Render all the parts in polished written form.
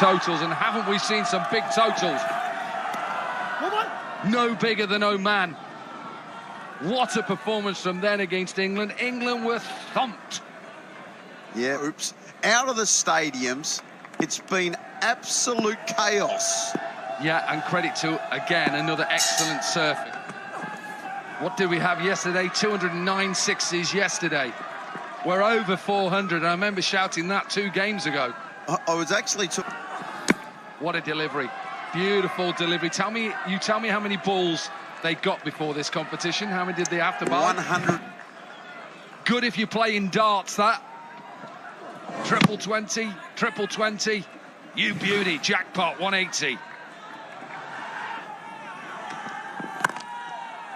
totals, and haven't we seen some big totals? No bigger than Oman. What a performance from then against England. England were thumped. Yeah, oops. Out of the stadiums, it's been absolute chaos. Yeah, and credit to, again, another excellent surfing. What did we have yesterday? 209 sixes yesterday. We're over 400. I remember shouting that 2 games ago. I was actually... What a delivery. Beautiful delivery. Tell me how many balls they got before this competition. How many did they have to bowl? 100. Good if you play in darts, that. Triple 20, triple 20. You beauty, jackpot, 180.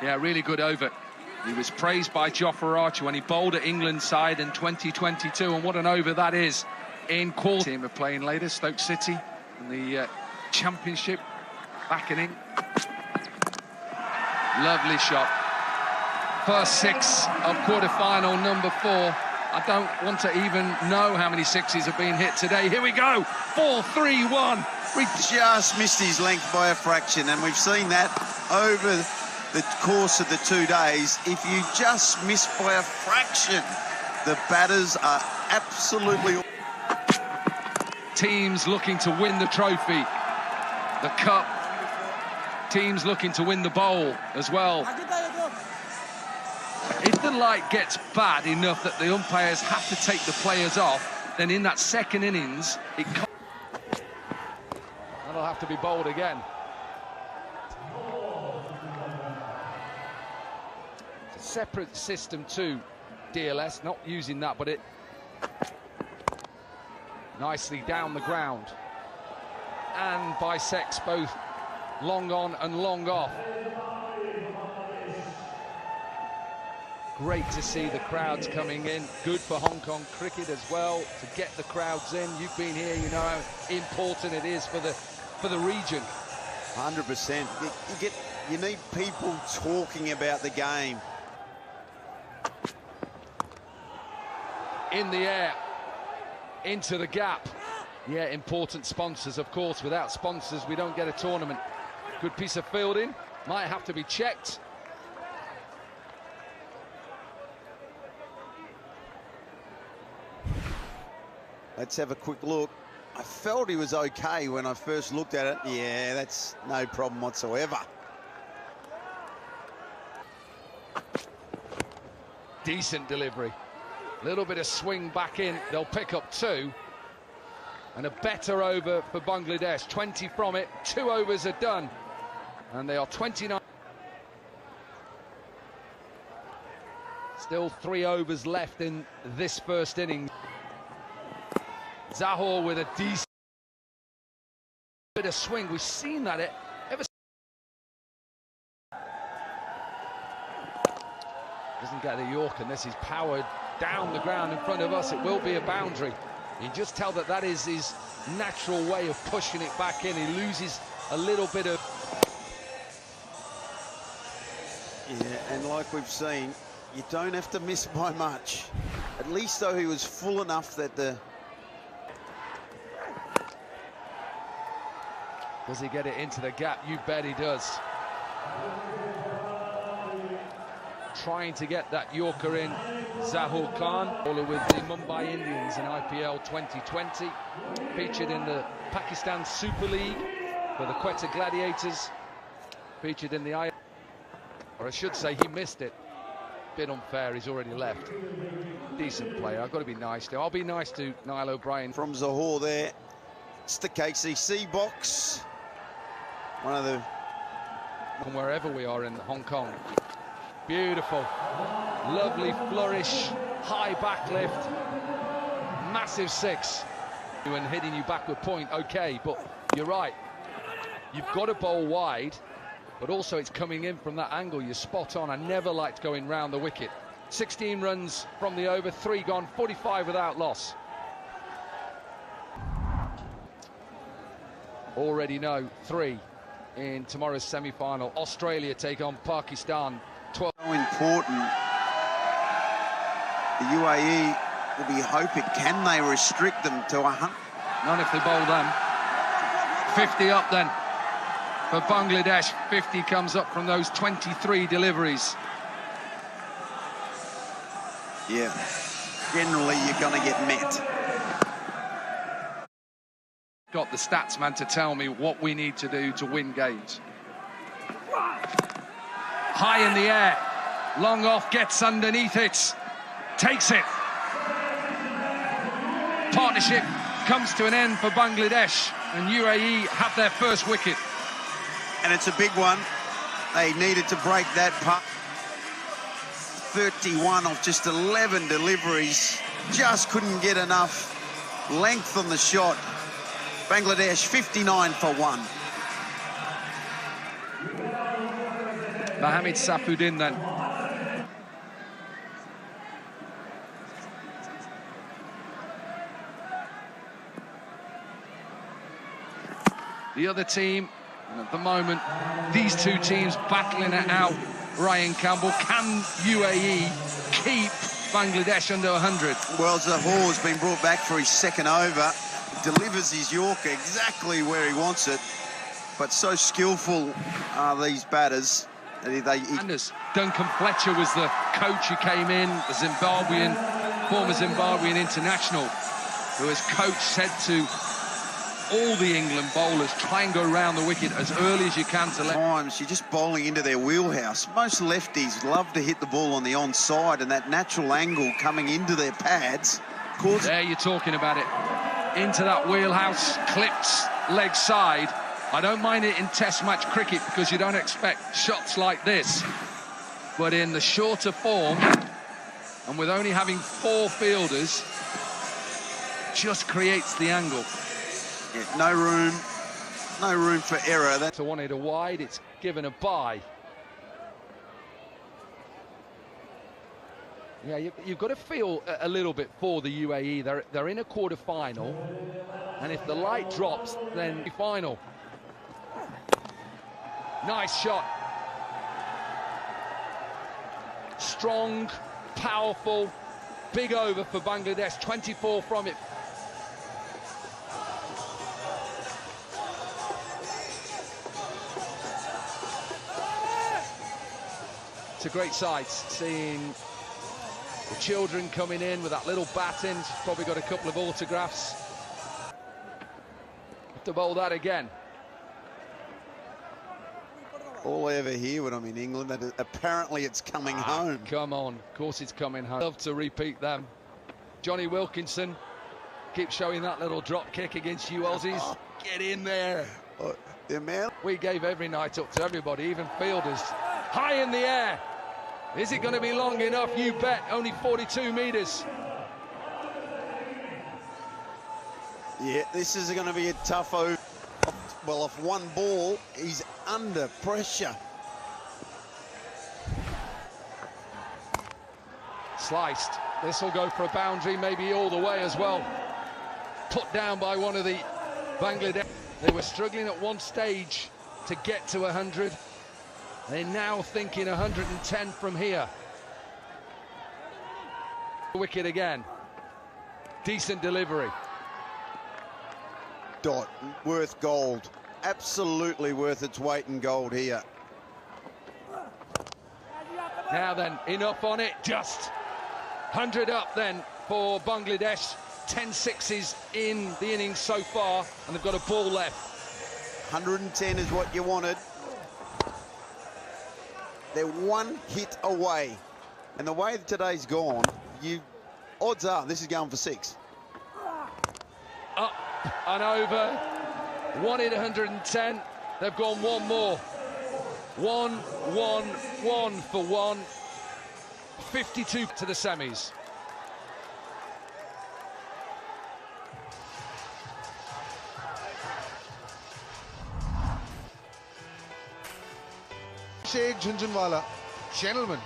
Yeah, really good over. He was praised by Jofra Archer when he bowled at England's side in 2022, and what an over that is in qual. Team are playing later, Stoke City, in the Championship, back in England. Lovely shot. First 6 of quarter-final number 4. I don't want to even know how many sixes have been hit today. Here we go, 4-3-1. We just missed his length by a fraction, and we've seen that over the course of the 2 days. If you just miss by a fraction, the batters are absolutely... Teams looking to win the trophy, the cup. Teams looking to win the bowl as well. If the light gets bad enough that the umpires have to take the players off, then in that second innings, that'll have to be bowled again. It's a separate system to DLS, not using that, but it nicely down the ground and bisects both long on and long off. Great to see the crowds coming in. Good for Hong Kong cricket as well to get the crowds in. You've been here, you know how important it is for the region. 100%. You need people talking about the game. In the air, into the gap. Yeah, important sponsors, of course. Without sponsors, we don't get a tournament. Good piece of fielding. Might have to be checked. Let's have a quick look. I felt he was okay when I first looked at it. Yeah, that's no problem whatsoever. Decent delivery. A little bit of swing back in. They'll pick up 2. And a better over for Bangladesh. 20 from it. 2 overs are done. And they are 29. Still 3 overs left in this first inning. Zahor with a decent bit of swing. We've seen that ever. Doesn't get a York, and this is powered down the ground in front of us. It will be a boundary. You just tell that is his natural way of pushing it back in. He loses a little bit of... Yeah, and like we've seen, you don't have to miss by much. At least, though, he was full enough that the... Does he get it into the gap? You bet he does. Trying to get that Yorker in, Zahur Khan, bowler with the Mumbai Indians in IPL 2020, featured in the Pakistan Super League for the Quetta Gladiators, featured in the or I should say he missed it. Bit unfair, he's already left. Decent player, I've got to be nice to. I'll be nice to Niall O'Brien. From Zahur there, it's the KCC box. One of the... From wherever we are in Hong Kong. Beautiful, lovely flourish, high backlift, massive 6. And hitting you backward point, okay, but you're right. You've got to bowl wide, but also it's coming in from that angle. You're spot on. I never liked going round the wicket. 16 runs from the over, 3 gone, 45 without loss. Already know 3 in tomorrow's semi-final. Australia take on Pakistan. 12. So important. The UAE will be hoping, can they restrict them to 100? Not if they bowl them. 50 up then for Bangladesh. 50 comes up from those 23 deliveries. Yeah, generally you're going to get met. Got the stats man to tell me what we need to do to win games. High in the air, long off, gets underneath it, takes it. Partnership comes to an end for Bangladesh, and UAE have their first wicket. And it's a big one. They needed to break that putt. 31 of just 11 deliveries. Just couldn't get enough length on the shot. Bangladesh 59 for 1. Mohamed Safuddin then. The other team, and at the moment, these two teams battling it out. Ryan Campbell, can UAE keep Bangladesh under 100? Well, Zahore's been brought back for his second over. Delivers his Yorker exactly where he wants it. But so skillful are these batters. Duncan Fletcher was the coach who came in, the former Zimbabwean international, who as coach said to all the England bowlers, try and go around the wicket as early as you can to let... Times you're just bowling into their wheelhouse. Most lefties love to hit the ball on the onside, and that natural angle coming into their pads causes... There you're talking about it. Into that wheelhouse, clipped leg side. I don't mind it in test match cricket because you don't expect shots like this. But in the shorter form, and with only having 4 fielders, just creates the angle. Yeah, no room for error. So wanted a wide, it's given a bye. Yeah, you've got to feel a little bit for the UAE. They're in a quarter-final, and if the light drops, then the final. Nice shot. Strong, powerful, big over for Bangladesh, 24 from it. It's a great sight, seeing the children coming in with that little baton. She's probably got a couple of autographs. Have to bowl that again. All I ever hear when I'm in England, that apparently it's coming home. Come on, of course it's coming home. Love to repeat them. Johnny Wilkinson keeps showing that little drop kick against you Aussies. Oh. Get in there. Oh, the man. We gave every night up to everybody, even fielders. High in the air. Is it going to be long enough? You bet. Only 42 metres. Yeah, this is going to be a tough over. Well, off one ball, he's under pressure. Sliced. This will go for a boundary, maybe all the way as well. Put down by one of the Bangladesh. They were struggling at one stage to get to 100. They're now thinking 110 from here. Wicket again. Decent delivery. Dot, worth gold. Absolutely worth its weight in gold here. Now then, enough on it. Just 100 up then for Bangladesh. 10 sixes in the innings so far, and they've got a ball left. 110 is what you wanted. They're one hit away. And the way that today's gone, odds are this is going for 6. Up and over. Wanted 110. They've gone one more. 1, 1, 1 for 1. 52 to the semis. Sheikh Jhunjhunwala, gentlemen,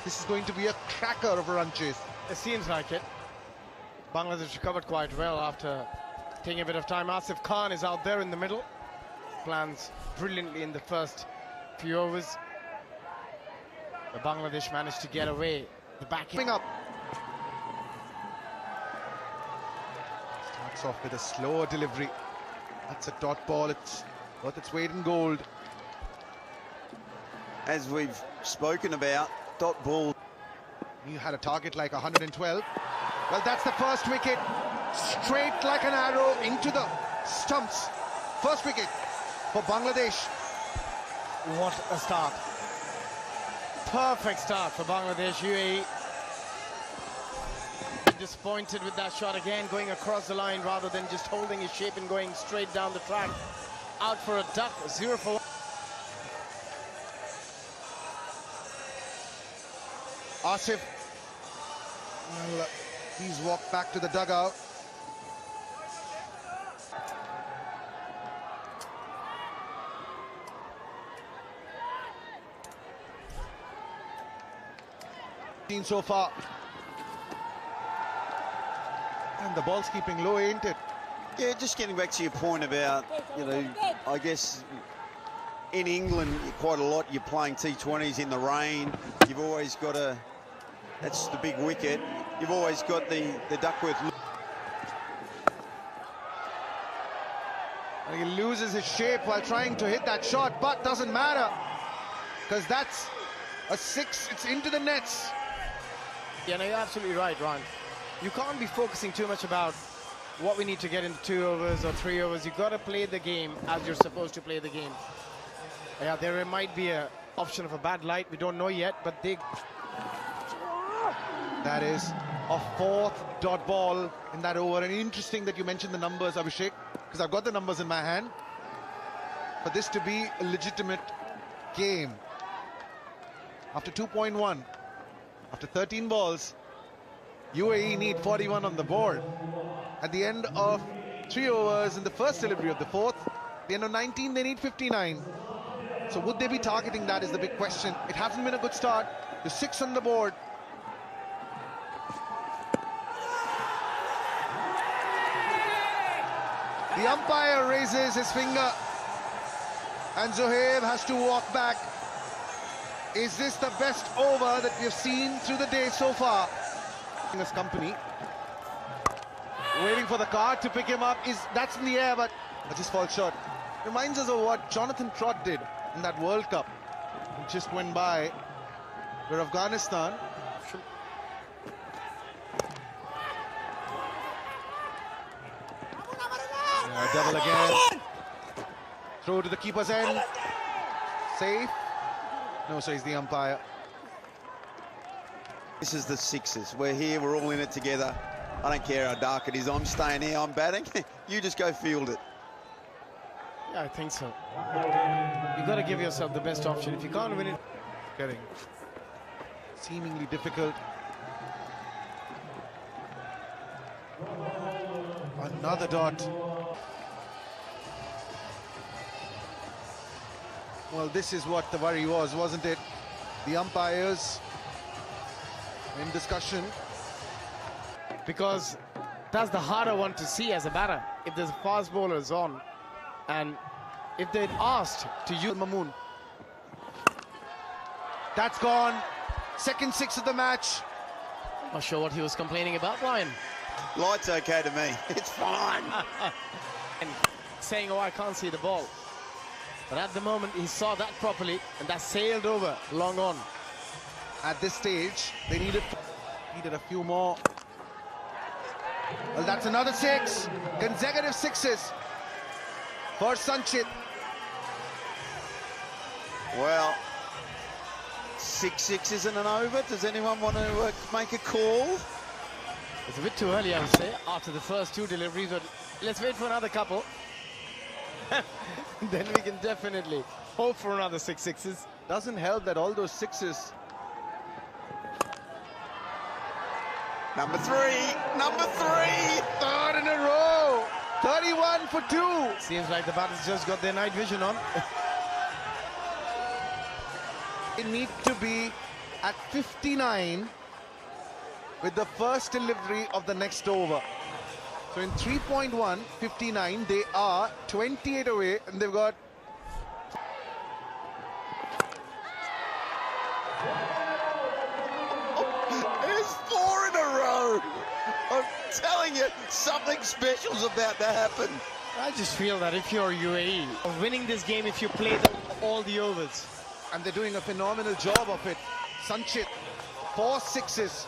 this is going to be a cracker of a run chase. It seems like it. Bangladesh recovered quite well after taking a bit of time. Asif Khan is out there in the middle. Plans brilliantly in the first few overs. But Bangladesh managed to get away. The back Up. Starts off with a slower delivery. That's a dot ball. It's worth its weight in gold. As we've spoken about, dot ball. He had a target like 112. Well, that's the first wicket. Straight like an arrow into the stumps. First wicket for Bangladesh. What a start. Perfect start for Bangladesh. UAE disappointed with that shot again, going across the line rather than just holding his shape and going straight down the track. Out for a duck, 0 for 1. Asif, well, he's walked back to the dugout. So far, and the ball's keeping low, ain't it? Yeah, just getting back to your point about, you know, I guess in England quite a lot you're playing T20s in the rain. You've always got a, that's the big wicket. You've always got the Duckworth. And he loses his shape while trying to hit that shot, but doesn't matter because that's a 6. It's into the nets. Yeah, no, you're absolutely right, Ron. You can't be focusing too much about what we need to get into 2 overs or 3 overs. You've got to play the game as you're supposed to play the game. Yeah, there might be an option of a bad light. We don't know yet, but they... That is a 4th dot ball in that over. And interesting that you mentioned the numbers, Abhishek, because I've got the numbers in my hand. For this to be a legitimate game, after 2.1, after 13 balls, UAE need 41 on the board. At the end of 3 overs in the first delivery of the 4th, at the end of 19, they need 59. So would they be targeting that is the big question. It hasn't been a good start. The 6 on the board. The umpire raises his finger and Zohaib has to walk back. Is this the best over that we've seen through the day so far? In this company, waiting for the card to pick him up. That's in the air, but it just falls short. Reminds us of what Jonathan Trott did in that World Cup. It just went by, where Afghanistan double again. Throw to the keeper's end. Safe. No, so he's the umpire. This is the 6s. We're here, we're all in it together. I don't care how dark it is. I'm staying here, I'm batting. You just go field it. Yeah, I think so. You've got to give yourself the best option. If you can't win it, Getting seemingly difficult. Another dot. Well, this is what the worry was, wasn't it? The umpires in discussion. because that's the harder one to see as a batter. If there's fast bowlers on, and if they'd asked to use Mamoon. That's gone. Second 6 of the match. Not sure what he was complaining about, Brian. Light's okay to me. It's fine. And saying, oh, I can't see the ball. But at the moment, he saw that properly, and that sailed over long on. At this stage, they needed a few more. Well, that's another 6. Consecutive 6s for Sanchit. Well, 6 6s and an over. Does anyone want to make a call? It's a bit too early, I would say, after the first 2 deliveries, but let's wait for another couple. Then we can definitely hope for another 6 6s. Doesn't help that all those 6s. Number 3. Number 3. Third in a row. 31 for 2. Seems like the batters just got their night vision on. They need to be at 59 with the first delivery of the next over. So in 3.1, 59, they are 28 away, and they've got... There's 4 in a row. I'm telling you, something special's about to happen. I just feel that if you're UAE, winning this game if you play all the overs. And they're doing a phenomenal job of it. Sanchit, 4 sixes.